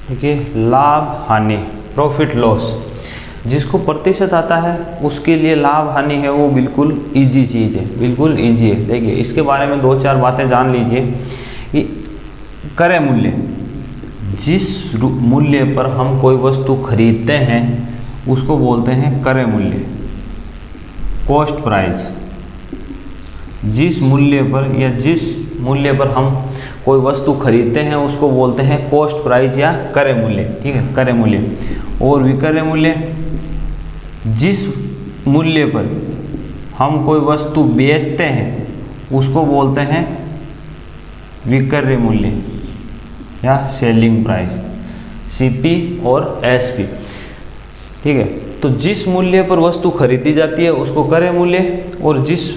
देखिए लाभ हानि, प्रॉफिट लॉस, जिसको प्रतिशत आता है उसके लिए लाभ हानि है वो बिल्कुल इजी चीज़ है, बिल्कुल इजी है। देखिए इसके बारे में 2-4 बातें जान लीजिए कि क्रय मूल्य, जिस मूल्य पर हम कोई वस्तु खरीदते हैं उसको बोलते हैं क्रय मूल्य, कॉस्ट प्राइस। जिस मूल्य पर या जिस मूल्य पर हम कोई वस्तु खरीदते हैं उसको बोलते हैं कॉस्ट प्राइस या क्रय मूल्य, ठीक है, क्रय मूल्य। और विक्रय मूल्य, जिस मूल्य पर हम कोई वस्तु बेचते हैं उसको बोलते हैं विक्रय मूल्य या सेलिंग प्राइस, सीपी और एसपी, ठीक है। तो जिस मूल्य पर वस्तु खरीदी जाती है उसको क्रय मूल्य, और जिस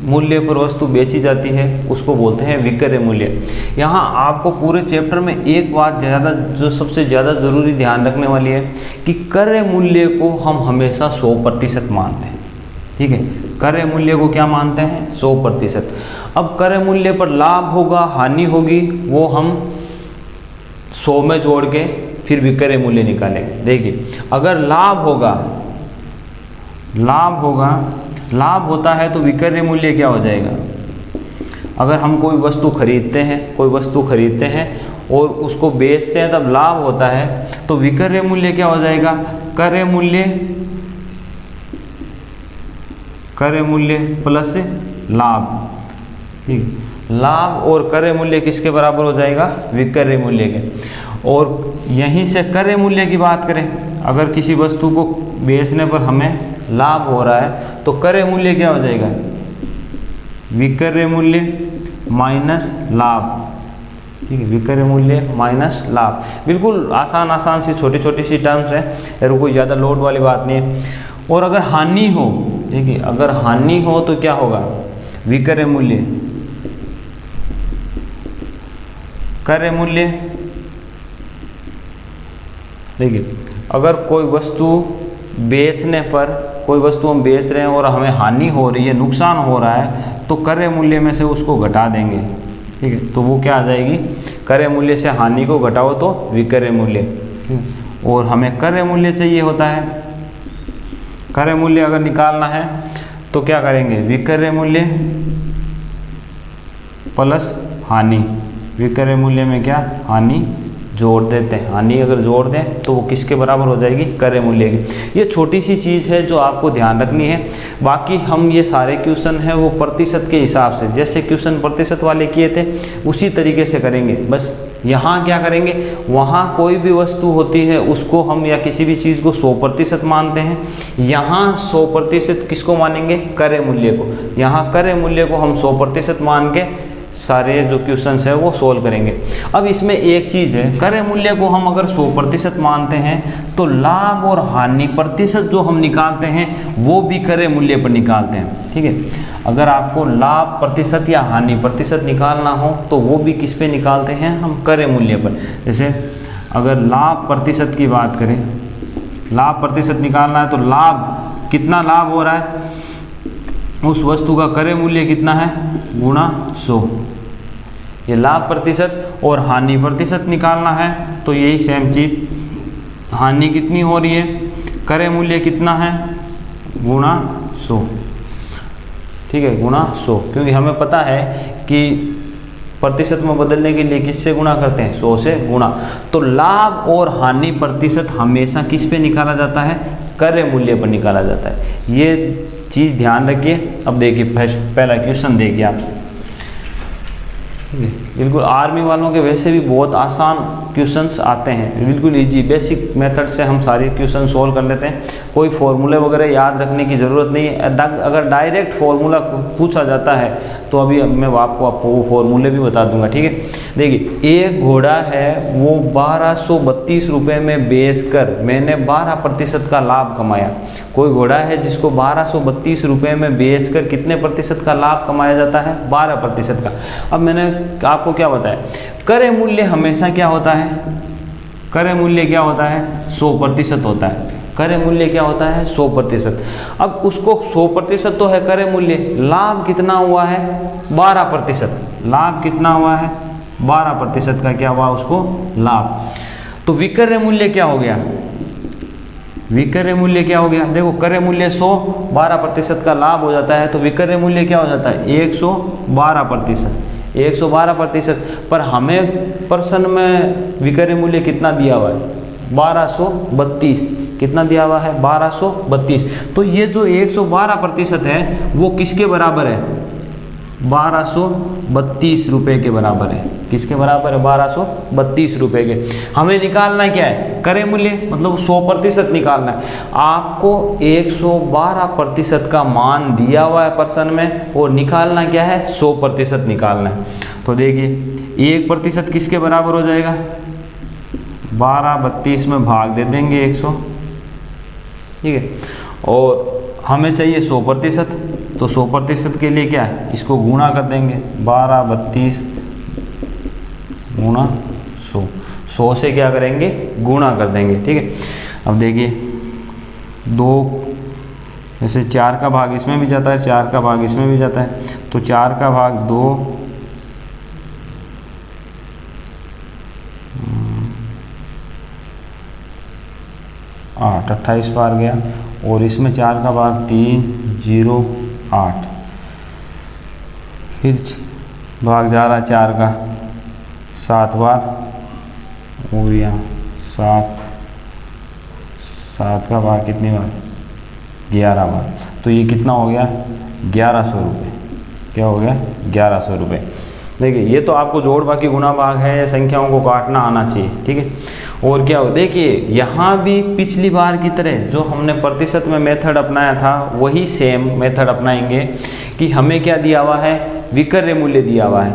मूल्य पर वस्तु बेची जाती है उसको बोलते हैं विक्रय मूल्य। यहाँ आपको पूरे चैप्टर में एक बात ज़्यादा, जो सबसे ज़्यादा ज़रूरी ध्यान रखने वाली है कि क्रय मूल्य को हम हमेशा 100% मानते हैं, ठीक है। क्रय मूल्य को क्या मानते हैं? 100%। अब क्रय मूल्य पर लाभ होगा हानि होगी वो हम 100 में जोड़ के फिर विक्रय मूल्य निकालेंगे। देखिए अगर लाभ होता है तो विक्रय मूल्य क्या हो जाएगा? अगर हम कोई वस्तु खरीदते हैं और उसको बेचते हैं तब लाभ होता है तो विक्रय मूल्य क्या हो जाएगा? क्रय मूल्य प्लस लाभ, ठीक। लाभ और क्रय मूल्य किसके बराबर हो जाएगा? विक्रय मूल्य के। और यहीं से क्रय मूल्य की बात करें, अगर किसी वस्तु को बेचने पर हमें लाभ हो रहा है तो क्रय मूल्य क्या हो जाएगा? विक्रय मूल्य माइनस लाभ, ठीक है, विक्रय मूल्य माइनस लाभ। बिल्कुल आसान सी छोटी सी टर्म्स हैं, यार कोई ज़्यादा लोड वाली बात नहीं है। और अगर हानि हो, देखिए अगर हानि हो तो क्या होगा? विक्रय मूल्य, क्रय मूल्य। देखिए अगर कोई वस्तु बेचने पर, कोई वस्तु हम बेच रहे हैं और हमें हानि हो रही है, नुकसान हो रहा है, तो क्रय मूल्य में से उसको घटा देंगे, ठीक है। तो वो क्या आ जाएगी? क्रय मूल्य से हानि को घटाओ तो विक्रय मूल्य, और हमें क्रय मूल्य चाहिए होता है। क्रय मूल्य अगर निकालना है तो क्या करेंगे? विक्रय मूल्य प्लस हानि, विक्रय मूल्य में क्या? हानि जोड़ देते हैं। हानि अगर जोड़ दें तो वो किसके बराबर हो जाएगी? क्रय मूल्य की। ये छोटी सी चीज़ है जो आपको ध्यान रखनी है। बाकी हम ये सारे क्वेश्चन हैं वो प्रतिशत के हिसाब से, जैसे क्वेश्चन प्रतिशत वाले किए थे उसी तरीके से करेंगे। बस यहाँ क्या करेंगे, वहाँ कोई भी वस्तु होती है उसको हम या किसी भी चीज़ को 100% मानते हैं। यहाँ 100% किसको मानेंगे? क्रय मूल्य को। यहाँ क्रय मूल्य को हम 100% मान के सारे जो क्वेश्चंस है वो सोल्व करेंगे। अब इसमें एक चीज़ है, क्रय मूल्य को हम अगर 100% मानते हैं तो लाभ और हानि प्रतिशत जो हम निकालते हैं वो भी क्रय मूल्य पर निकालते हैं, ठीक है। अगर आपको लाभ प्रतिशत या हानि प्रतिशत निकालना हो तो वो भी किस पे निकालते हैं? हम क्रय मूल्य पर। जैसे अगर लाभ प्रतिशत की बात करें, लाभ प्रतिशत निकालना है तो लाभ, कितना लाभ हो रहा है उस वस्तु का क्रय मूल्य कितना है? गुणा 100। ये लाभ प्रतिशत। और हानि प्रतिशत निकालना है तो यही सेम चीज़, हानि कितनी हो रही है, क्रय मूल्य कितना है? गुणा 100, ठीक है, गुणा 100। क्योंकि हमें पता है कि प्रतिशत में बदलने के लिए किससे गुणा करते हैं? 100 से गुणा। तो लाभ और हानि प्रतिशत हमेशा किस पे निकाला जाता है? क्रय मूल्य पर निकाला जाता है। ये चीज़ ध्यान रखिए। अब देखिए पहला क्वेश्चन देखिए आप, बिल्कुल आर्मी वालों के वैसे भी बहुत आसान क्वेश्चंस आते हैं, बिल्कुल इजी बेसिक मेथड से हम सारे क्वेश्चन सोल्व कर लेते हैं। कोई फॉर्मूले वगैरह याद रखने की ज़रूरत नहीं है। अगर डायरेक्ट फॉर्मूला पूछा जाता है तो अभी मैं आपको वो फॉर्मूले भी बता दूंगा, ठीक है। देखिए एक घोड़ा है, वो 1232 रुपये में बेचकर मैंने 12% का लाभ कमाया। कोई घोड़ा है जिसको 1232 रुपये में बेचकर कितने प्रतिशत का लाभ कमाया जाता है? 12% का। अब मैंने आपको क्या बताया, क्रय मूल्य हमेशा क्या होता है? क्रय मूल्य क्या होता है? 100% होता है। क्रय मूल्य क्या होता है? 100%। अब उसको 100% तो है क्रय मूल्य, लाभ कितना हुआ है? 12%। लाभ कितना हुआ है? 12% का क्या हुआ उसको? लाभ। तो विक्रय मूल्य क्या हो गया, विक्रय मूल्य क्या हो गया, देखो क्रय मूल्य 100, 12% का लाभ हो जाता है, तो विक्रय मूल्य क्या हो जाता है 112%, 112%। पर हमें प्रश्न में विक्रय मूल्य कितना दिया हुआ है 1232, कितना दिया हुआ है 1232। तो ये जो 112% है वो किसके बराबर है 1232 रुपये के बराबर है। किसके बराबर है 1232 रुपये के। हमें निकालना क्या है क्रय मूल्य, मतलब 100% निकालना है। आपको 112% का मान दिया हुआ है प्रश्न में और निकालना क्या है 100% निकालना है। तो देखिए 1% किसके बराबर हो जाएगा 1232 में भाग दे देंगे 100, ठीक है। और हमें चाहिए 100%, तो 100% के लिए क्या है इसको गुणा कर देंगे 1232 गुणा 100, 100 से क्या करेंगे गुणा कर देंगे, ठीक है। अब देखिए 2 जैसे 4 का भाग इसमें भी जाता है, 4 का भाग इसमें भी जाता है, तो 4 का भाग 2 8, 28 बार गया, और इसमें 4 का भाग 3 0 8, फिर भाग जा रहा 4 का 7 बार, और यहाँ 7 का भाग कितनी बार 11 बार। तो ये कितना हो गया 1100 रुपये। क्या हो गया 1100 रुपये। देखिए ये तो आपको जोड़ बाकी गुणा भाग है, संख्याओं को काटना आना चाहिए, ठीक है। और क्या हो देखिए यहाँ भी पिछली बार की तरह जो हमने प्रतिशत में मेथड अपनाया था वही सेम मेथड अपनाएंगे कि हमें क्या दिया हुआ है विक्रय मूल्य दिया हुआ है।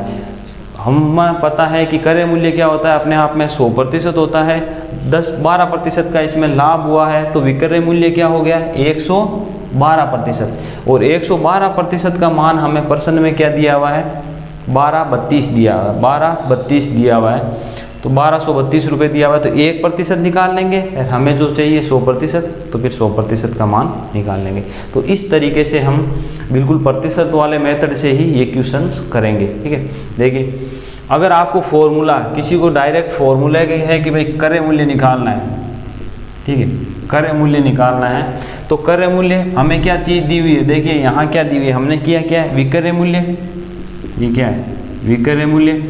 हमें पता है कि क्रय मूल्य क्या होता है अपने आप में 100% होता है, 10-12% का इसमें लाभ हुआ है, तो विक्रय मूल्य क्या हो गया 112%। और 112% का मान हमें प्रश्न में क्या दिया हुआ है 1232 दिया हुआ है, 1232 दिया हुआ है, तो 1232 रुपये दिया हुआ है। तो 1% निकाल लेंगे, हमें जो चाहिए 100%, तो फिर 100% का मान निकाल लेंगे। तो इस तरीके से हम बिल्कुल प्रतिशत वाले मेथड से ही ये क्वेश्चन करेंगे, ठीक है। देखिए अगर आपको फॉर्मूला किसी को डायरेक्ट फॉर्मूला है कि भाई क्रय मूल्य निकालना है, ठीक है, क्रय मूल्य निकालना है, तो क्रय मूल्य हमें क्या चीज़ दी हुई है, देखिए यहाँ क्या दी हुई है, हमने किया क्या है विक्रय मूल्य, ये क्या है विक्रय मूल्य।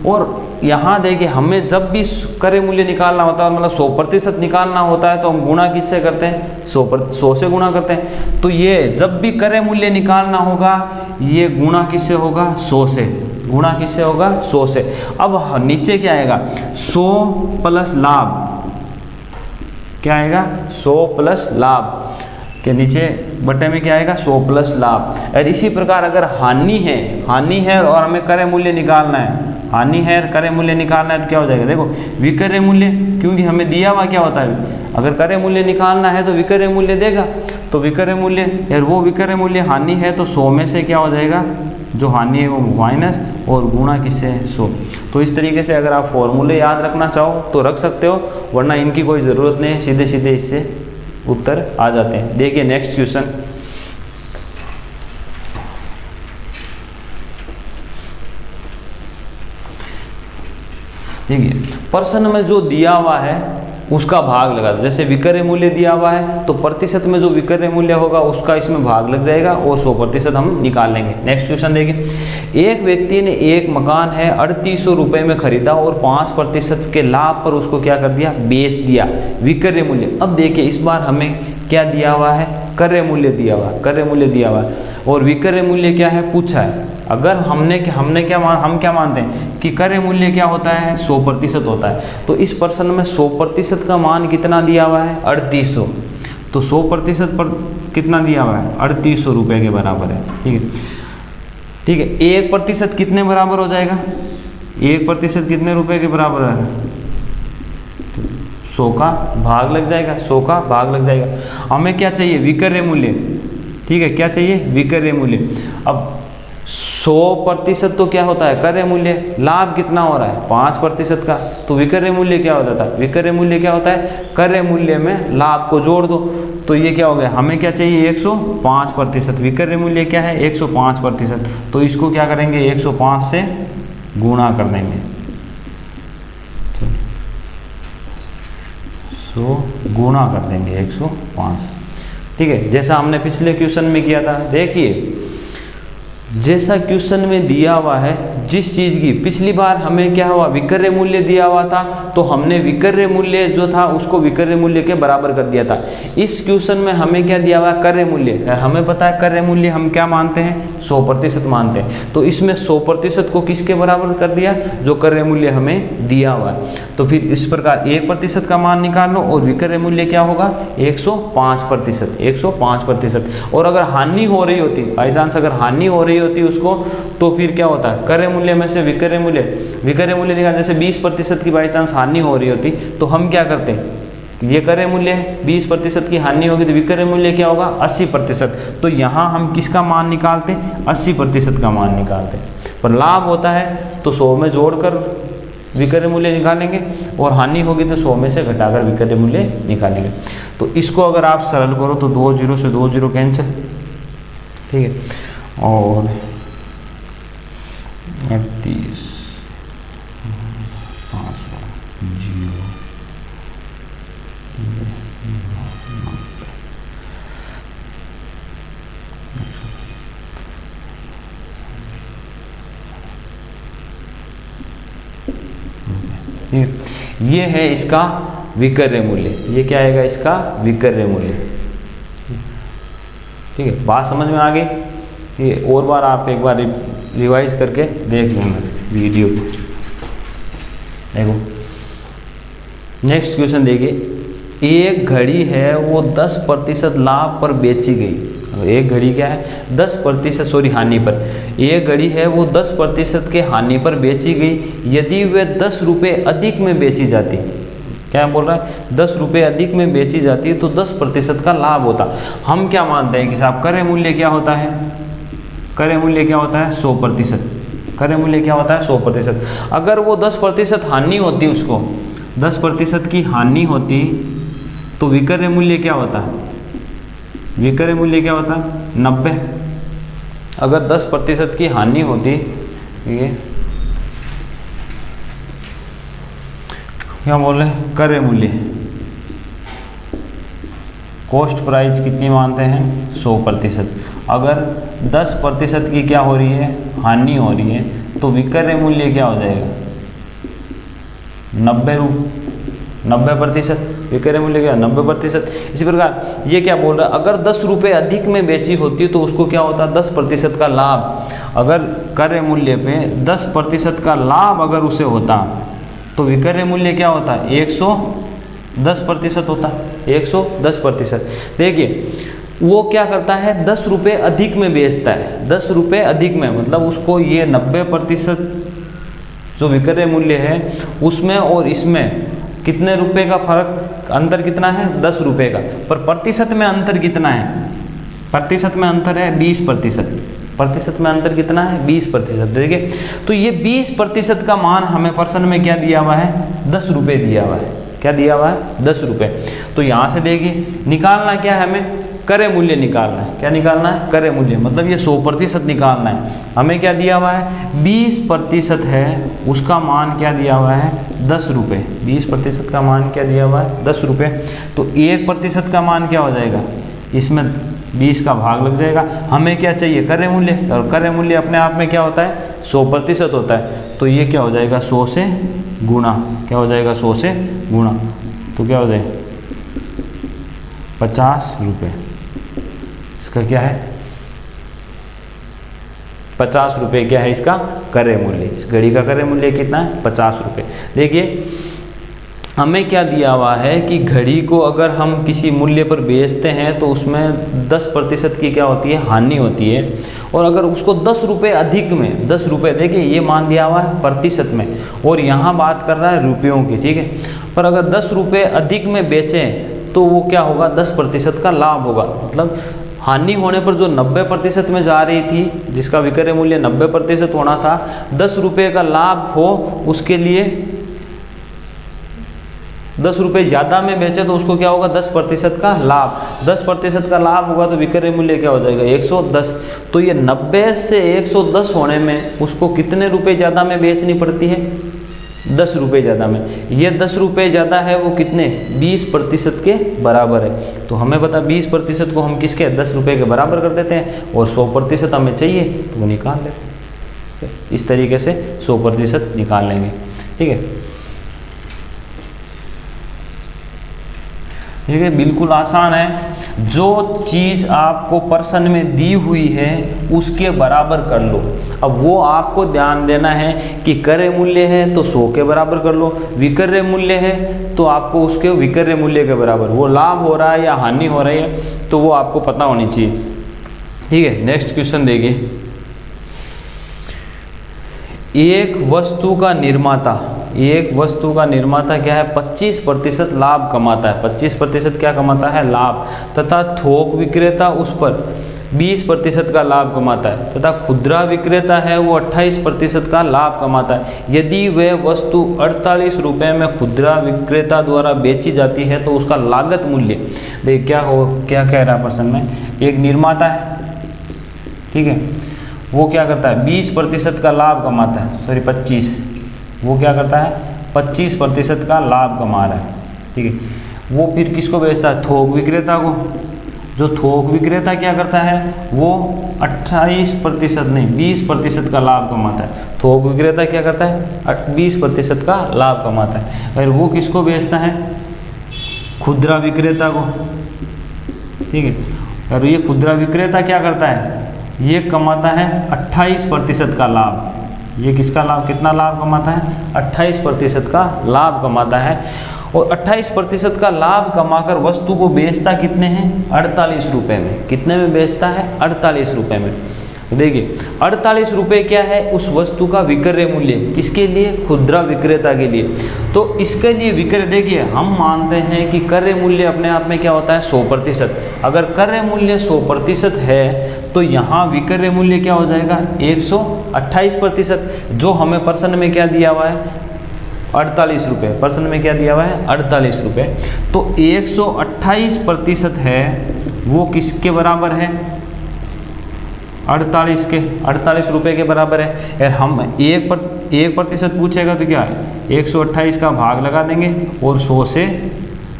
और यहाँ देखिए हमें जब भी क्रय मूल्य निकालना होता है मतलब 100% निकालना होता है तो हम गुणा किससे करते हैं 100 से गुणा करते हैं। तो ये जब भी क्रय मूल्य निकालना होगा ये गुणा किससे होगा 100 से, गुणा किससे होगा 100 से। अब नीचे क्या आएगा 100 प्लस लाभ, क्या आएगा 100 प्लस लाभ के नीचे बटे में क्या आएगा 100 प्लस लाभ। और इसी प्रकार अगर हानि है और हमें क्रय मूल्य निकालना है, हानि है क्रय मूल्य निकालना है तो क्या हो जाएगा देखो विक्रय मूल्य, क्योंकि हमें दिया हुआ क्या होता है अगर क्रय मूल्य निकालना है तो विक्रय मूल्य देगा, तो विक्रय मूल्य और वो विक्रय मूल्य हानि है तो 100 में से क्या हो जाएगा जो हानि है वो माइनस और गुणा किससे 100। तो इस तरीके से अगर आप फॉर्मूले याद रखना चाहो तो रख सकते हो, वरना इनकी कोई ज़रूरत नहीं है, सीधे सीधे इससे उत्तर आ जाते हैं। देखिए नेक्स्ट क्वेश्चन, देखिए प्रश्न में जो दिया हुआ है उसका भाग लगा दो। जैसे विक्रय मूल्य दिया हुआ है तो प्रतिशत में जो विक्रय मूल्य होगा उसका इसमें भाग लग जाएगा और 100% हम निकाल लेंगे। नेक्स्ट क्वेश्चन देखिए, एक व्यक्ति ने एक मकान है 3800 रुपये में खरीदा और 5% के लाभ पर उसको क्या कर दिया बेच दिया विक्रय मूल्य। अब देखिए इस बार हमें क्या दिया हुआ है क्रय मूल्य दिया हुआ है, क्रय मूल्य दिया हुआ है और विक्रय मूल्य क्या है पूछा है। अगर हम क्या मानते हैं कि क्रय मूल्य क्या होता है 100% होता है, तो इस प्रश्न में 100% का मान कितना दिया हुआ है 3800, तो 100% पर कितना दिया हुआ है 3800 रुपये के बराबर है, ठीक है। ठीक है 1% कितने बराबर हो जाएगा 1% कितने रुपए के बराबर है 100 का भाग लग जाएगा, 100 का भाग लग जाएगा। हमें क्या चाहिए विक्रय मूल्य, ठीक है क्या चाहिए विक्रय मूल्य। अब 100% तो क्या होता है क्रय मूल्य, लाभ कितना हो रहा है 5% का, तो विक्रय मूल्य क्या हो जाता है विक्रय मूल्य क्या होता है क्रय मूल्य में लाभ को जोड़ दो, तो ये क्या हो गया हमें क्या चाहिए 105%। विक्रय मूल्य क्या है 105%, तो इसको क्या करेंगे 105 से गुणा कर देंगे। 100 गुणा कर देंगे 105, ठीक है, जैसा हमने पिछले क्वेश्चन में किया था। देखिए जैसा क्वेश्चन में दिया हुआ है, जिस चीज़ की पिछली बार हमें क्या हुआ, विकर्य मूल्य दिया हुआ था, तो हमने विकर्य मूल्य जो था उसको विकर्य मूल्य के बराबर कर दिया था। इस क्वेश्चन में हमें क्या दिया हुआ है, कर्य मूल्य। हमें पता है कर्य मूल्य हम क्या मानते हैं, 100% मानते हैं। तो इसमें 100% को किसके बराबर कर दिया, जो कर्य मूल्य हमें दिया हुआ है। तो फिर इस प्रकार 1% का मान निकाल लो और विकर्य मूल्य क्या होगा, 105%, 105%। और अगर हानि हो रही होती, बाई चांस अगर हानि हो रही होती उसको, तो फिर क्या होता है, कर्य मूल्य में से विकर्य मूल्य निकाल, जैसे 20% की बाई चांस हानि हो रही होती तो हम क्या करते हैं, ये कर्य मूल्य है, 20% की हानि होगी तो विकर्य मूल्य क्या होगा, 80%। तो यहाँ हम किसका मान निकालते हैं, 80% का मान निकालते हैं। पर लाभ होता है तो 100 में जोड़कर विकर्य मूल्य निकालेंगे, और हानि होगी तो 100 में से घटाकर विकर्य मूल्य निकालेंगे। तो इसको अगर आप सरल करो तो 2 0 से 2 0 कैंसिल, ठीक है, और 38 ये है इसका विकर्य मूल्य। ये क्या आएगा, इसका विकर्य मूल्य, ठीक है। बात समझ में आ गई। ये और बार आप एक बार रिवाइज करके देख लेंगे वीडियो को। देखो नेक्स्ट क्वेश्चन देखिए, एक घड़ी है वो 10% लाभ पर बेची गई। एक घड़ी क्या है, 10% हानि पर। एक घड़ी है वो 10% के हानि पर बेची गई। यदि वे 10 रुपये अधिक में बेची जाती, क्या बोल रहा है, 10 रुपये अधिक में बेची जाती है तो 10% का लाभ होता। हम क्या मानते हैं कि साहब कर्य मूल्य क्या होता है, कर्य मूल्य क्या होता है, 100%। कर्य मूल्य क्या होता है, 100%। अगर वो 10% हानि होती, उसको 10% की हानि होती तो विकर्य मूल्य क्या होता है, विकर्य मूल्य क्या होता है, 90। अगर 10% की हानि होती, ये क्या बोल रहे हैं, कर्य मूल्य, कॉस्ट प्राइस कितनी मानते हैं, 100%। अगर 10% की क्या हो रही है, हानि हो रही है, तो विकर्य मूल्य क्या हो जाएगा, 90%। विक्रय मूल्य क्या, 90%। इसी प्रकार ये क्या बोल रहा है, अगर 10 रुपये अधिक में बेची होती तो उसको क्या होता, 10% का लाभ। अगर क्रय मूल्य पे 10% का लाभ अगर उसे होता तो विक्रय मूल्य क्या होता, 110% होता, 110%। देखिए वो क्या करता है, 10 रुपये अधिक में बेचता है, 10 रुपये अधिक में, मतलब उसको ये 90% जो विक्रय मूल्य है उसमें और इसमें कितने रुपए का फर्क, अंतर कितना है, 10 रुपये का। पर प्रतिशत में अंतर कितना है, प्रतिशत में अंतर है 20%। प्रतिशत में अंतर कितना है, 20%। देखिए तो ये 20% का मान हमें पर्सन में क्या दिया हुआ है, 10 रुपये दिया हुआ है। क्या दिया हुआ है, 10 रुपये। तो यहाँ से देखिए निकालना क्या है, हमें क्रय मूल्य निकालना है। क्या निकालना है, क्रय मूल्य, मतलब ये 100% निकालना है। हमें क्या दिया हुआ है, 20% है, उसका मान क्या दिया हुआ है, 10 रुपये। 20% का मान क्या दिया हुआ है, 10 रुपये। तो 1% का मान क्या हो जाएगा, इसमें 20 का भाग लग जाएगा। हमें क्या चाहिए, क्रय मूल्य, और क्रय मूल्य अपने आप में क्या होता है, 100% होता है। तो ये क्या हो जाएगा, 100 से गुणा, क्या हो जाएगा, 100 से गुणा। तो क्या हो जाएगा, 50 रुपये। इसका क्या है, 50 रुपये क्या है इसका क्रय मूल्य। इस घड़ी का क्रय मूल्य कितना है, 50 रुपये। देखिए हमें क्या दिया हुआ है कि घड़ी को अगर हम किसी मूल्य पर बेचते हैं तो उसमें 10% की क्या होती है, हानि होती है। और अगर उसको 10 रुपये अधिक में, 10 रुपये, देखिए ये मान दिया हुआ है प्रतिशत में, और यहाँ बात कर रहा है रुपयों की, ठीक है। पर अगर 10 रुपये अधिक में बेचें तो वो क्या होगा, 10% का लाभ होगा। मतलब हानि होने पर जो 90% में जा रही थी, जिसका विक्रय मूल्य 90% होना था, 10 रुपये का लाभ हो, उसके लिए 10 रुपये ज़्यादा में बेचे तो उसको क्या होगा, 10% का लाभ। 10% का लाभ होगा तो विक्रय मूल्य क्या हो जाएगा, 110। तो ये 90 से 110 होने में उसको कितने रुपए ज़्यादा में बेचनी पड़ती है, 10 रुपये ज़्यादा में। ये 10 रुपये ज़्यादा है वो कितने 20% के बराबर है। तो हमें पता 20% को हम किसके 10 रुपये के बराबर कर देते हैं और 100% हमें चाहिए तो वो निकाल लेते हैं। इस तरीके से 100% निकाल लेंगे। ठीक है, ठीक है, बिल्कुल आसान है। जो चीज़ आपको प्रश्न में दी हुई है उसके बराबर कर लो। अब वो आपको ध्यान देना है कि क्रय मूल्य है तो 100 के बराबर कर लो, विक्रय मूल्य है तो आपको उसके विक्रय मूल्य के बराबर, वो लाभ हो रहा है या हानि हो रही है तो वो आपको पता होनी चाहिए। ठीक है, नेक्स्ट क्वेश्चन देखिए। एक वस्तु का निर्माता क्या है 25% लाभ कमाता है। 25% क्या कमाता है लाभ, तथा थोक विक्रेता उस पर 20% का लाभ कमाता है, तथा खुदरा विक्रेता है वो 28% का लाभ कमाता है। यदि वह वस्तु 48 रुपये में खुदरा विक्रेता द्वारा बेची जाती है तो उसका लागत मूल्य, देख क्या कह रहा है प्रश्न में। एक निर्माता है, ठीक है, वो क्या करता है 20% का लाभ कमाता है, सॉरी 25, वो क्या करता है 25% का लाभ कमा रहा है। ठीक है, वो फिर किसको बेचता है थोक विक्रेता को। जो थोक विक्रेता क्या करता है वो 28% नहीं 20% का लाभ कमाता है। थोक विक्रेता क्या करता है 20% का लाभ कमाता है। और वो किसको बेचता है खुदरा विक्रेता को। ठीक है, और ये खुदरा विक्रेता क्या करता है ये कमाता है 28% का लाभ। ये किसका लाभ, कितना लाभ कमाता है 28% का लाभ कमाता है। और 28% का लाभ कमाकर वस्तु को बेचता कितने हैं 48 रुपये में। कितने में बेचता है 48 रुपये में। देखिए 48 रुपये क्या है उस वस्तु का विक्रय मूल्य, किसके लिए खुदरा विक्रेता के लिए। तो इसके लिए विक्रय, देखिए हम मानते हैं कि क्रय मूल्य अपने आप में क्या होता है 100%। अगर क्रय मूल्य 100% है तो यहाँ विक्रय मूल्य क्या हो जाएगा 128%। जो हमें प्रश्न में क्या दिया हुआ है 48 रुपये, प्रश्न में क्या दिया हुआ है 48 रुपये। तो 128% है वो किसके बराबर है 48 रुपये के बराबर है। यार हम 1% पूछेगा तो क्या है 128 का भाग लगा देंगे और 100 से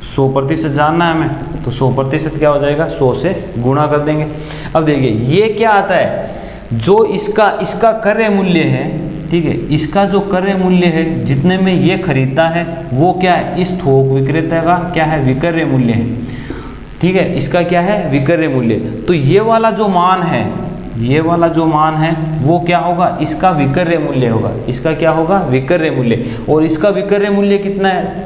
100% जानना है हमें तो 100% क्या हो जाएगा 100 से गुणा कर देंगे। अब देखिए ये क्या आता है जो इसका क्रय मूल्य है, ठीक है, इसका जो क्रय मूल्य है जितने में ये खरीदता है वो क्या है इस थोक विक्रेता का क्या है विक्रय मूल्य है। ठीक है, इसका क्या है विक्रय मूल्य। तो ये वाला जो मान है वो क्या होगा इसका विक्रय मूल्य होगा। इसका क्या होगा विक्रय मूल्य। और इसका विक्रय मूल्य कितना है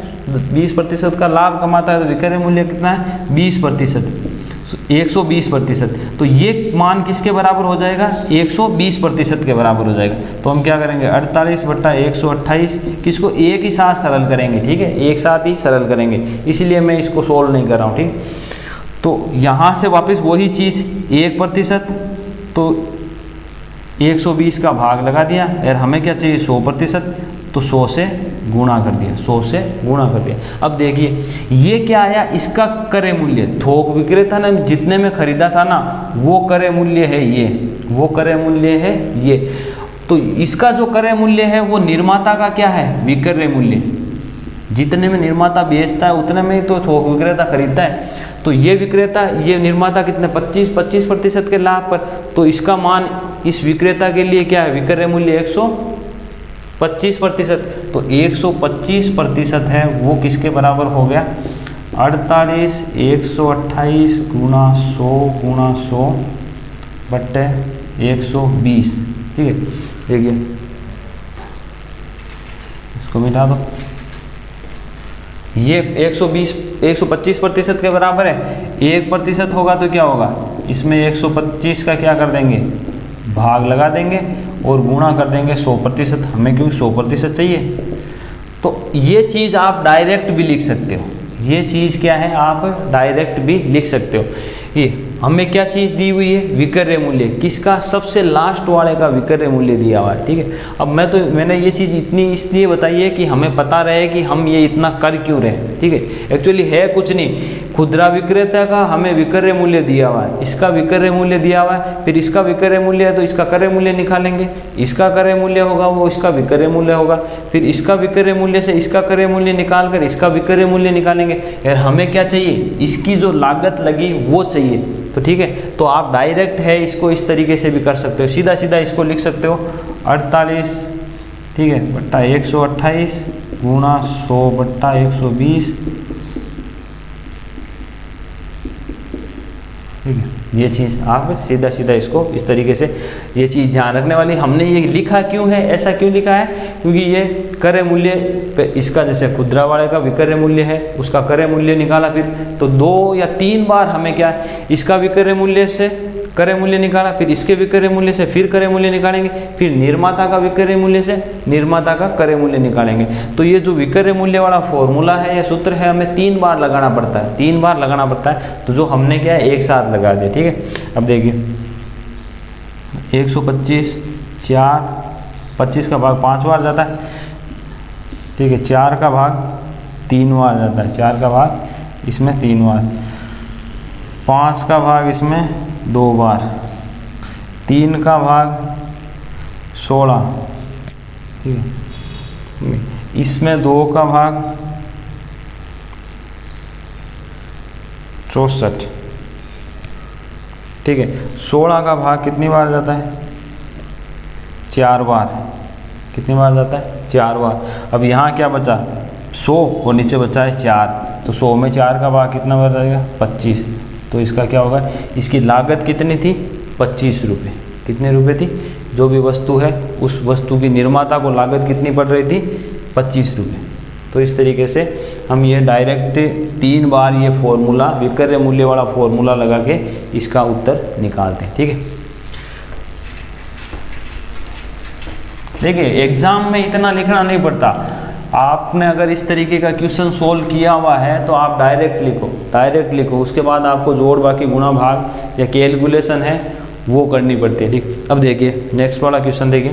20% का लाभ कमाता है तो विक्रय मूल्य कितना है 20%, 120%। तो ये मान किसके बराबर हो जाएगा 120% के बराबर हो जाएगा। तो हम क्या करेंगे 48/128 किसको एक ही साथ सरल करेंगे। ठीक है, एक साथ ही सरल करेंगे, इसलिए मैं इसको सोल्व नहीं कर रहा हूँ। ठीक, तो यहाँ से वापस वही चीज़ 1%, तो 120 का भाग लगा दिया। और हमें क्या चाहिए 100%, तो 100 से गुणा कर दिया, 100 से गुणा कर दिया। अब देखिए ये क्या आया इसका क्रय मूल्य, थोक विक्रेता ने जितने में खरीदा था ना वो क्रय मूल्य है ये, वो क्रय मूल्य है ये। तो इसका जो क्रय मूल्य है वो निर्माता का क्या है विक्रय मूल्य। जितने में निर्माता बेचता है उतने में ही तो थोक विक्रेता खरीदता है। तो ये विक्रेता ये निर्माता कितने 25% के लाभ पर, तो इसका मान इस विक्रेता के लिए क्या है विक्रय मूल्य 125%। तो 125% है वो किसके बराबर हो गया 48 128 गुणा 100 गुणा 100 बट्टे 120। ठीक है, देखिए इसको मिटा दो। ये 125% के बराबर है। 1% होगा तो क्या होगा इसमें 125 का क्या कर देंगे भाग लगा देंगे और गुणा कर देंगे 100%। हमें क्यों 100% चाहिए। तो ये चीज़ आप डायरेक्ट भी लिख सकते हो। ये चीज़ क्या है आप डायरेक्ट भी लिख सकते हो। ये हमें क्या चीज़ दी हुई है विक्रय मूल्य, किसका सबसे लास्ट वाले का विक्रय मूल्य दिया हुआ है। ठीक है, अब मैंने ये चीज़ इतनी इसलिए बताई है कि हमें पता रहे कि हम ये इतना कर क्यों रहे हैं। ठीक है, एक्चुअली है कुछ नहीं, खुदरा विक्रेता का हमें विक्रय मूल्य दिया हुआ है, इसका विक्रय मूल्य दिया हुआ है, फिर इसका विक्रय मूल्य है तो इसका क्रय मूल्य निकालेंगे, इसका क्रय मूल्य होगा वो इसका विक्रय मूल्य होगा, फिर इसका विक्रय मूल्य से इसका क्रय मूल्य निकाल कर इसका विक्रय मूल्य निकालेंगे। यार हमें क्या चाहिए, इसकी जो लागत लगी वो चाहिए। तो ठीक है, तो आप डायरेक्ट है इसको इस तरीके से भी कर सकते हो, सीधा सीधा इसको लिख सकते हो 48 ठीक है बट्टा 128 गुणा 100 बट्टा 120 ठीक है। ये चीज़ आप सीधा सीधा इसको इस तरीके से, ये चीज़ ध्यान रखने वाली। हमने ये लिखा क्यों है, ऐसा क्यों लिखा है, क्योंकि ये क्रय मूल्य पे इसका जैसे खुदरा वाले का विक्रय मूल्य है उसका क्रय मूल्य निकाला, फिर तो 2 या 3 बार हमें क्या इसका विक्रय मूल्य से क्रय मूल्य निकाला, फिर इसके विक्रय मूल्य से फिर क्रय मूल्य निकालेंगे, फिर निर्माता का विक्रय मूल्य से निर्माता का क्रय मूल्य निकालेंगे। तो ये जो विक्रय मूल्य वाला फॉर्मूला है या सूत्र है हमें 3 बार लगाना पड़ता है, 3 बार लगाना पड़ता है। तो जो हमने क्या है एक साथ लगा दिया। ठीक है, अब देखिए 125 4 25 का भाग 5 बार जाता है ठीक है, 4 का भाग 3 बार जाता है, 4 का भाग इसमें 3 बार, 5 का भाग इसमें 2 बार, 3 का भाग 16 ठीक है, इसमें 2 का भाग 64 ठीक है। 16 का भाग कितनी बार जाता है, 4 बार, कितनी बार जाता है 4 बार। अब यहाँ क्या बचा 100 और नीचे बचा है 4, तो 100 में 4 का भाग कितना बार जाएगा 25, तो इसका क्या होगा, इसकी लागत कितनी थी 25 रुपये। कितने रुपए थी, जो भी वस्तु है उस वस्तु की निर्माता को लागत कितनी पड़ रही थी 25 रुपये। तो इस तरीके से हम ये डायरेक्ट 3 बार ये फॉर्मूला विक्रय मूल्य वाला फॉर्मूला लगा के इसका उत्तर निकालते हैं। ठीक है, देखिए एग्जाम में इतना लिखना नहीं पड़ता। आपने अगर इस तरीके का क्वेश्चन सोल्व किया हुआ है तो आप डायरेक्ट लिखो, उसके बाद आपको जोड़ बाकी गुणा भाग या कैलकुलेशन है वो करनी पड़ती है। ठीक, अब देखिए नेक्स्ट वाला क्वेश्चन देखिए,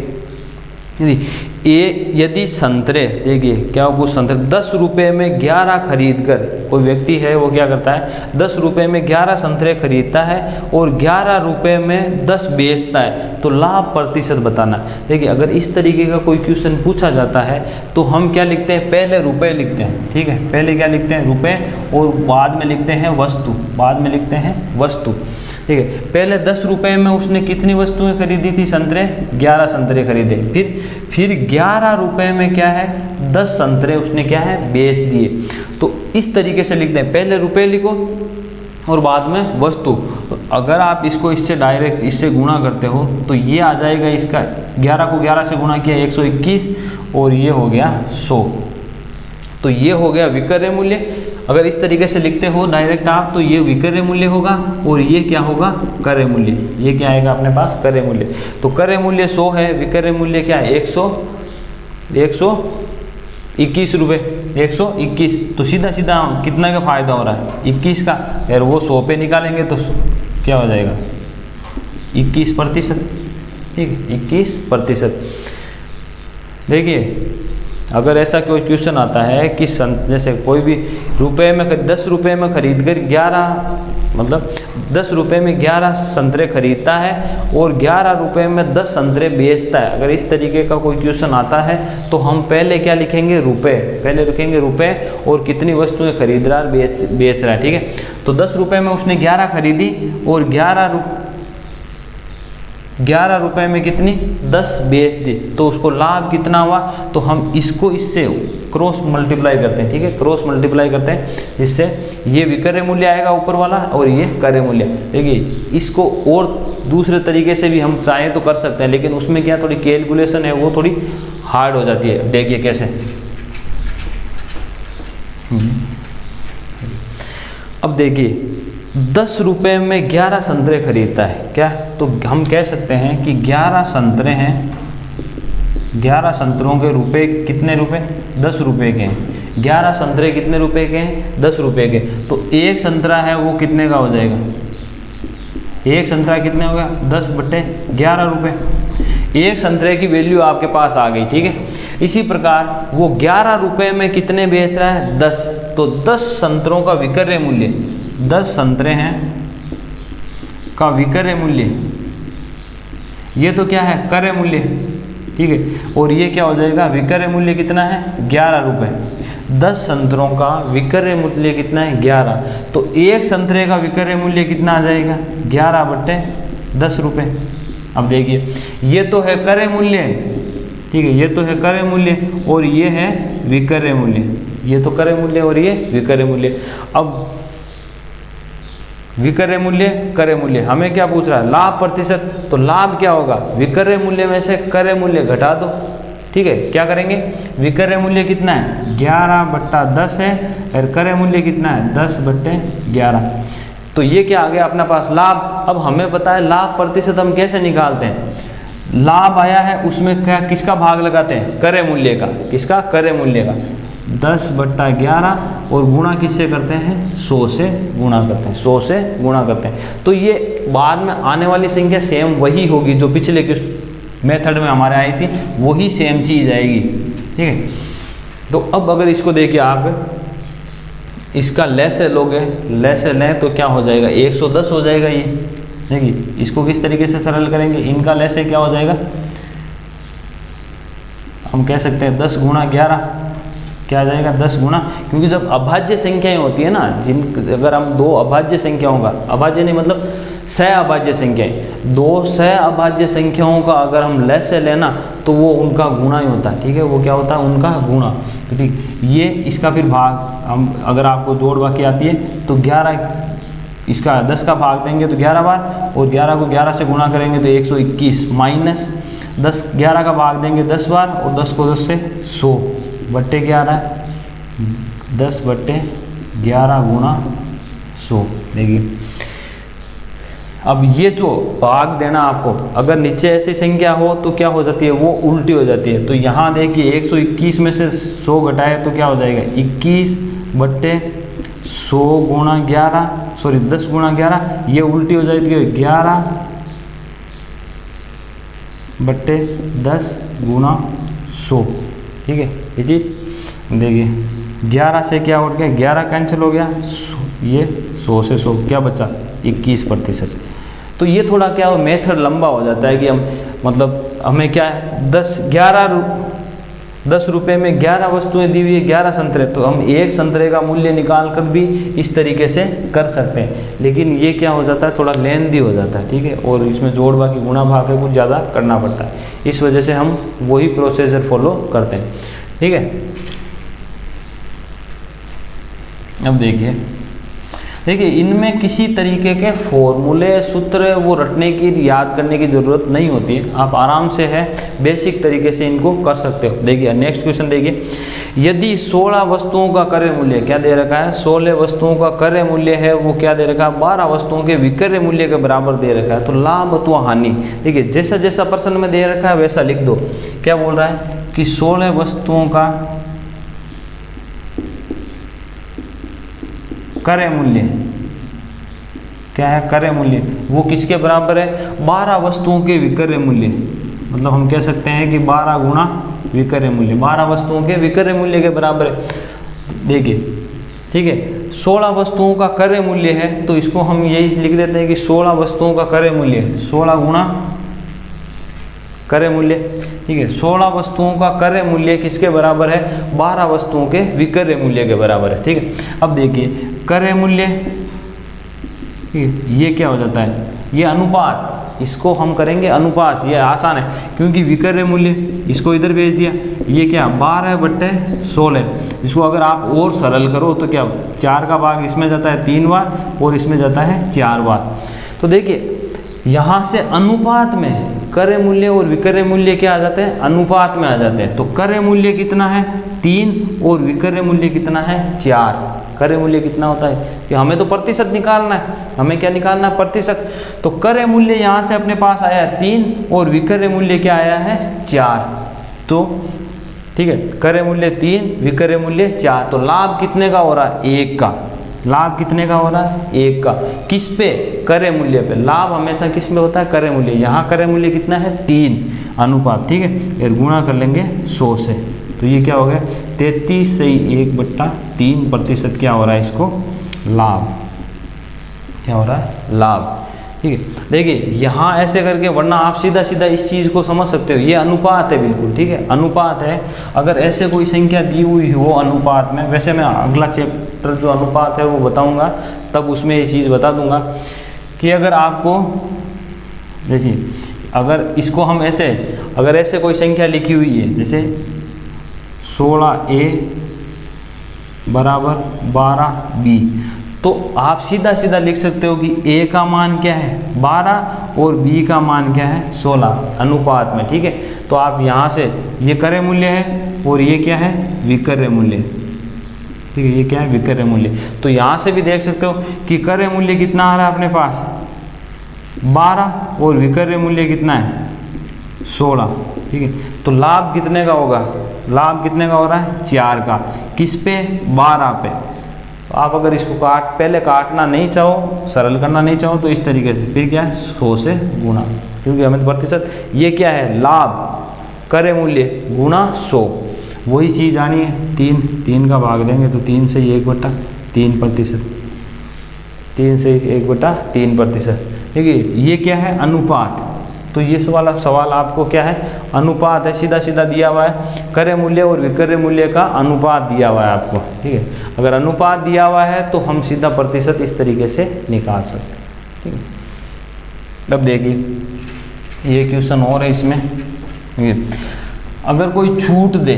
यदि संतरे, देखिए क्या कुछ संतरे 10 रुपये में 11 खरीद कर, कोई व्यक्ति है वो क्या करता है 10 रुपये में 11 संतरे खरीदता है और 11 रुपये में 10 बेचता है, तो लाभ प्रतिशत बताना। देखिए अगर इस तरीके का कोई क्वेश्चन पूछा जाता है तो हम क्या लिखते हैं, पहले रुपए लिखते हैं। ठीक है, पहले क्या लिखते हैं रुपए और बाद में लिखते हैं वस्तु, बाद में लिखते हैं वस्तु। ठीक है, पहले 10 रुपये में उसने कितनी वस्तुएं खरीदी थी, संतरे 11 संतरे खरीदे, फिर 11 रुपये में क्या है 10 संतरे उसने क्या है बेच दिए। तो इस तरीके से लिखते हैं, पहले रुपए लिखो और बाद में वस्तु। तो अगर आप इसको इससे डायरेक्ट इससे गुणा करते हो तो ये आ जाएगा, इसका 11 को 11 से गुणा किया 121 और ये हो गया 100, तो ये हो गया विक्रय मूल्य। अगर इस तरीके से लिखते हो डायरेक्ट आप तो ये विक्रय मूल्य होगा और ये क्या होगा क्रय मूल्य, ये क्या आएगा अपने पास क्रय मूल्य। तो क्रय मूल्य 100 है, विक्रय मूल्य क्या है 121 रुपये, 121। तो सीधा सीधा कितना का फायदा हो रहा है 21 का, यार वो 100 पे निकालेंगे तो क्या हो जाएगा 21%। ठीक है, 21%। देखिए अगर ऐसा कोई क्वेश्चन आता है कि जैसे कोई भी रुपए में 10 रुपये में खरीद कर 10 रुपये में 11 संतरे खरीदता है और 11 रुपये में 10 संतरे बेचता है, अगर इस तरीके का कोई क्वेश्चन आता है तो हम पहले क्या लिखेंगे रुपए, पहले लिखेंगे रुपए और कितनी वस्तुएं खरीद रहा है बेच रहा है। ठीक है, तो 10 रुपये में उसने 11 खरीदी और 11 रुपये में कितनी 10 बेच दी, तो उसको लाभ कितना हुआ। तो हम इसको इससे क्रॉस मल्टीप्लाई करते हैं। ठीक है, क्रॉस मल्टीप्लाई करते हैं, जिससे ये विक्रय मूल्य आएगा ऊपर वाला और ये क्रय मूल्य। देखिए इसको और दूसरे तरीके से भी हम चाहें तो कर सकते हैं, लेकिन उसमें क्या थोड़ी कैलकुलेशन है वो थोड़ी हार्ड हो जाती है। देखिए कैसे, अब देखिए 10 रुपये में 11 संतरे खरीदता है क्या, तो हम कह सकते हैं कि 11 संतरे हैं, 11 संतरों के रुपए कितने रुपए 10 रुपये के हैं। 11 संतरे कितने रुपए के हैं 10 रुपये के, तो एक संतरा है वो कितने का हो जाएगा, एक संतरा कितने हो गया 10/11 रुपये। एक संतरे की वैल्यू आपके पास आ गई। ठीक है, इसी प्रकार वो 11 रुपये में कितने बेच रहा है 10, तो 10 संतरों का विक्रय मूल्य 10 संतरे हैं का विक्रय मूल्य, ये तो क्या है क्रय मूल्य, ठीक है, और ये क्या हो जाएगा विक्रय मूल्य कितना है 11 रुपये। 10 संतरों का विक्रय मूल्य कितना है 11, तो एक संतरे का विक्रय मूल्य कितना आ जाएगा 11/10 रुपये। अब देखिए ये तो है क्रय मूल्य, ठीक है, ये तो है क्रय मूल्य और ये है विक्रय मूल्य, ये तो क्रय मूल्य और ये विक्रय मूल्य। अब विक्रय मूल्य क्रय मूल्य, हमें क्या पूछ रहा है लाभ प्रतिशत, तो लाभ क्या होगा विक्रय मूल्य में से क्रय मूल्य घटा दो, ठीक है, क्या करेंगे विक्रय मूल्य कितना है 11/10 है और क्रय मूल्य कितना है 10/11, तो ये क्या आ गया अपना पास लाभ। अब हमें पता है लाभ प्रतिशत हम कैसे निकालते हैं, लाभ आया है उसमें क्या किसका भाग लगाते हैं क्रय मूल्य का, किसका क्रय मूल्य का 10/11 और गुणा किससे करते हैं 100 से गुणा करते हैं, 100 से गुणा करते हैं। तो ये बाद में आने वाली संख्या सेम वही होगी जो पिछले किस मेथड में हमारे आई थी, वही सेम चीज़ आएगी, ठीक है। तो अब अगर इसको देखिए आप इसका लैसे लोगे, लैसे लें तो क्या हो जाएगा 110 हो जाएगा। ये देखिए इसको किस तरीके से सरल करेंगे, इनका लैसे क्या हो जाएगा, हम कह सकते हैं 10 गुणा 11 क्या आ जाएगा 10 गुणा, क्योंकि जब अभाज्य संख्याएं होती है ना, जिन अगर हम दो अभाज्य संख्याओं का, अभाज्य नहीं मतलब सह अभाज्य संख्याएं, दो सह अभाज्य संख्याओं का अगर हम लैसे लेना तो वो उनका गुणा ही होता है, ठीक है, वो क्या होता है उनका गुणा, तो ठीक ये इसका फिर भाग हम अगर आपको जोड़ बाकी आती है तो 11 इसका 10 का भाग देंगे तो 11 बार और 11 को 11 से गुणा करेंगे तो 121 माइनस 10 11 का भाग देंगे 10 बार और 10 को 10 से 100/11 10/11 गुणा 100। देखिए अब ये जो भाग देना आपको अगर नीचे ऐसी संख्या हो तो क्या हो जाती है वो उल्टी हो जाती है। तो यहाँ देखिए 121 में से 100 घटाए तो क्या हो जाएगा 21/100 गुणा 11 सॉरी 10 गुणा 11, ये उल्टी हो जाएगी 11/10 गुणा 100, ठीक है। जी देखिए 11 से क्या उठ गया 11 कैंसिल हो गया, ये 100 से 100 क्या बचा 21%। तो ये थोड़ा क्या हो मेथड लंबा हो जाता है कि हम मतलब हमें क्या है 10 रुपये में 11 वस्तुएं दी हुई है 11 संतरे, तो हम एक संतरे का मूल्य निकाल कर भी इस तरीके से कर सकते हैं, लेकिन ये क्या हो जाता है थोड़ा लेंदी हो जाता है, ठीक है, और इसमें जोड़ बाकी गुणा भाग है कुछ ज़्यादा करना पड़ता है, इस वजह से हम वही प्रोसीजर फॉलो करते हैं, ठीक है। अब देखिए इनमें किसी तरीके के फॉर्मूले सूत्र वो रटने की याद करने की ज़रूरत नहीं होती है, आप आराम से है बेसिक तरीके से इनको कर सकते हो। देखिए नेक्स्ट क्वेश्चन देखिए, यदि 16 वस्तुओं का क्रय मूल्य क्या दे रखा है 16 वस्तुओं का क्रय मूल्य है वो क्या दे रखा है 12 वस्तुओं के विक्रय मूल्य के बराबर दे रखा है, तो लाभ अथवा हानि देखिए जैसा जैसा प्रश्न में दे रखा है वैसा लिख दो। क्या बोल रहा है कि 16 वस्तुओं का क्रय मूल्य क्या है क्रय मूल्य वो किसके बराबर है 12 वस्तुओं के विक्रय मूल्य, मतलब हम कह सकते हैं कि 12 गुणा विक्रय मूल्य 12 वस्तुओं के विक्रय मूल्य के बराबर है। देखिए ठीक है 16 वस्तुओं का क्रय मूल्य है तो इसको हम यही लिख देते हैं कि 16 वस्तुओं का क्रय मूल्य 16 गुणा क्रय मूल्य, ठीक है। 16 वस्तुओं का क्रय मूल्य किसके बराबर है 12 वस्तुओं के विक्रय मूल्य के बराबर है, ठीक है। अब देखिए क्रय मूल्य ये क्या हो जाता है ये अनुपात, इसको हम करेंगे अनुपात, ये आसान है क्योंकि विक्रय मूल्य इसको इधर भेज दिया, ये क्या 12/16, इसको अगर आप और सरल करो तो क्या 4 का भाग इसमें जाता है 3 बार और इसमें जाता है 4 बार। तो देखिए यहाँ से अनुपात में क्रय मूल्य और विक्रय मूल्य क्या आ जाते हैं अनुपात में आ जाते हैं। तो क्रय मूल्य कितना है 3 और विक्रय मूल्य कितना है 4। क्रय मूल्य कितना होता है कि हमें तो प्रतिशत निकालना है, हमें क्या निकालना है प्रतिशत, तो क्रय मूल्य यहाँ से अपने पास आया है 3 और विक्रय मूल्य क्या आया है 4, तो ठीक है क्रय मूल्य 3 विक्रय मूल्य 4, तो लाभ कितने का हो रहा है 1 का, लाभ कितने का हो रहा है 1 का, किस पे क्रय मूल्य पे, लाभ हमेशा किस में होता है क्रय मूल्य, यहाँ क्रय मूल्य कितना है 3 अनुपात, ठीक है, फिर गुणा कर लेंगे 100 से, तो ये क्या हो गया 33 से 1/3% क्या हो रहा है इसको लाभ, क्या हो रहा है, लाभ। ठीक है, देखिए यहाँ ऐसे करके, वरना आप सीधा सीधा इस चीज़ को समझ सकते हो, ये अनुपात है बिल्कुल। ठीक है, अनुपात है। अगर ऐसे कोई संख्या दी हुई हो अनुपात में, वैसे मैं अगला चैप्टर जो अनुपात है वो बताऊंगा, तब उसमें ये चीज़ बता दूंगा कि अगर आपको देखिए, अगर इसको हम ऐसे, अगर ऐसे कोई संख्या लिखी हुई है जैसे 16A बराबर 12B, तो आप सीधा सीधा लिख सकते हो कि A का मान क्या है 12 और B का मान क्या है 16 अनुपात में। ठीक है, तो आप यहाँ से, ये क्रय मूल्य है और ये क्या है, विक्रय मूल्य। ठीक है, ये क्या है, विक्रय मूल्य। तो यहाँ से भी देख सकते हो कि क्रय मूल्य कितना आ रहा है अपने पास 12 और विक्रय मूल्य कितना है 16। ठीक है, तो लाभ कितने का होगा, लाभ कितने का हो रहा है 4 का, किस पे 12 पे। तो आप अगर इसको पहले काटना नहीं चाहो, सरल करना नहीं चाहो, तो इस तरीके से, फिर क्या है 100 से गुणा, क्योंकि हमें प्रतिशत, ये क्या है लाभ, क्रय मूल्य गुणा 100, वही चीज़ आनी है। 3 का भाग देंगे तो 3 से 1/3%, 3 से 1/3%। देखिए ये क्या है, अनुपात। तो ये सवाल आपको क्या है, अनुपात है, सीधा सीधा दिया हुआ है, क्रय मूल्य और विक्रय मूल्य का अनुपात दिया हुआ है आपको। ठीक है, अगर अनुपात दिया हुआ है तो हम सीधा प्रतिशत इस तरीके से निकाल सकते हैं। ठीक है, अब देखिए ये क्वेश्चन और है इसमें, अगर कोई छूट दे,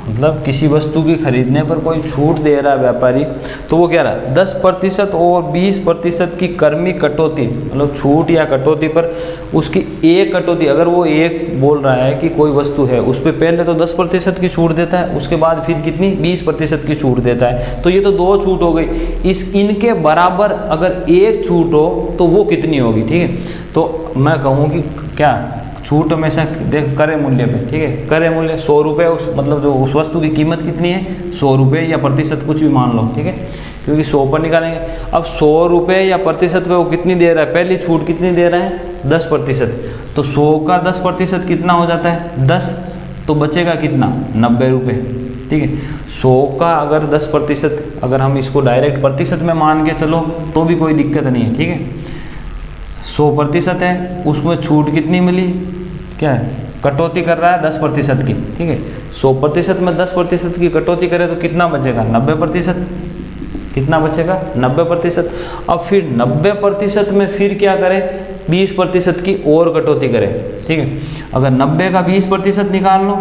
मतलब किसी वस्तु की खरीदने पर कोई छूट दे रहा है व्यापारी, तो वो क्या रहा है 10% और 20% की क्रमिक कटौती, मतलब छूट या कटौती पर उसकी एक कटौती, अगर वो एक बोल रहा है कि कोई वस्तु है उस पर पहले तो 10% की छूट देता है, उसके बाद फिर कितनी 20% की छूट देता है, तो ये तो 2 छूट हो गई। इनके बराबर अगर एक छूट हो तो वो कितनी होगी। ठीक है, तो मैं कहूँ कि क्या छूट हमेशा देख क्रय मूल्य पे। ठीक है, क्रय मूल्य 100 रुपये, उस मतलब जो उस वस्तु की कीमत कितनी है 100 रुपये, या प्रतिशत कुछ भी मान लो। ठीक है, क्योंकि 100 पर निकालेंगे। अब 100 रुपये या प्रतिशत पे वो कितनी दे रहा है, पहली छूट कितनी दे रहा है 10%, तो 100 का 10% कितना हो जाता है 10, तो बचेगा कितना 90 रुपये। ठीक है, 100 का अगर 10%, अगर हम इसको डायरेक्ट प्रतिशत में मान के चलो तो भी कोई दिक्कत नहीं है। ठीक है, 100% है, उसमें छूट कितनी मिली, क्या है कटौती कर रहा है 10% की। ठीक है, 100% में 10% की कटौती करें तो कितना बचेगा 90%, कितना बचेगा 90%। अब फिर 90% में फिर क्या करें 20% की और कटौती करें। ठीक है, अगर 90 का 20% निकाल लो।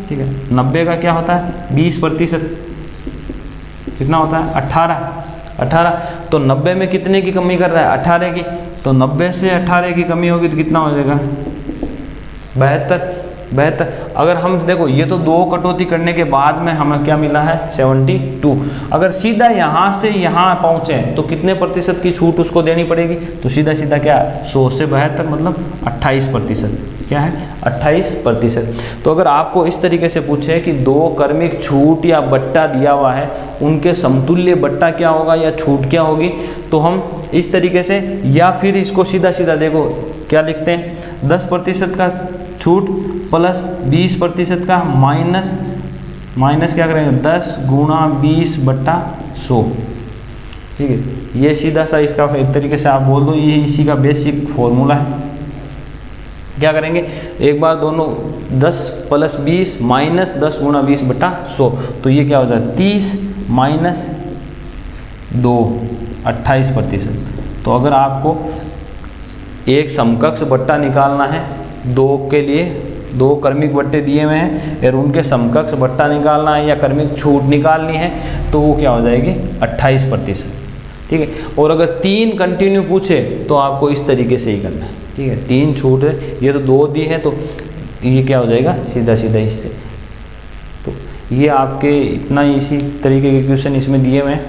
ठीक है, 90 का क्या होता है 20%, कितना होता है 18। तो 90 में कितने की कमी कर रहा है 18 की, तो 90 से 18 की कमी होगी तो कितना हो जाएगा 72। अगर हम देखो ये तो 2 कटौती करने के बाद में हमें क्या मिला है 72। अगर सीधा यहाँ से यहाँ पहुँचे तो कितने प्रतिशत की छूट उसको देनी पड़ेगी, तो सीधा सीधा क्या 100 से 72 मतलब 28%, क्या है 28%। तो अगर आपको इस तरीके से पूछे कि 2 क्रमिक छूट या बट्टा दिया हुआ है, उनके समतुल्य बट्टा क्या होगा या छूट क्या होगी, तो हम इस तरीके से, या फिर इसको सीधा सीधा देखो क्या लिखते हैं 10% का छूट प्लस 20% का माइनस क्या करेंगे 10 गुणा 20/100। ठीक है, ये सीधा सा इसका एक तरीके से आप बोल दो, ये इसी का बेसिक फॉर्मूला है। क्या करेंगे एक बार दोनों 10 + 20 माइनस 10 गुणा 20/100, तो ये क्या हो जाए 30 माइनस 2 28%। तो अगर आपको एक समकक्ष बट्टा निकालना है, 2 के लिए 2 क्रमिक बट्टे दिए हुए हैं और उनके समकक्ष बट्टा निकालना है या क्रमिक छूट निकालनी है, तो वो क्या हो जाएगी 28%। ठीक है, और अगर 3 कंटिन्यू पूछे तो आपको इस तरीके से ही करना है। ठीक है, 3 छूट है, ये तो 2 दी है, तो ये क्या हो जाएगा सीधा सीधा इससे। तो ये आपके इतना इसी तरीके के क्वेश्चन इसमें दिए हुए हैं।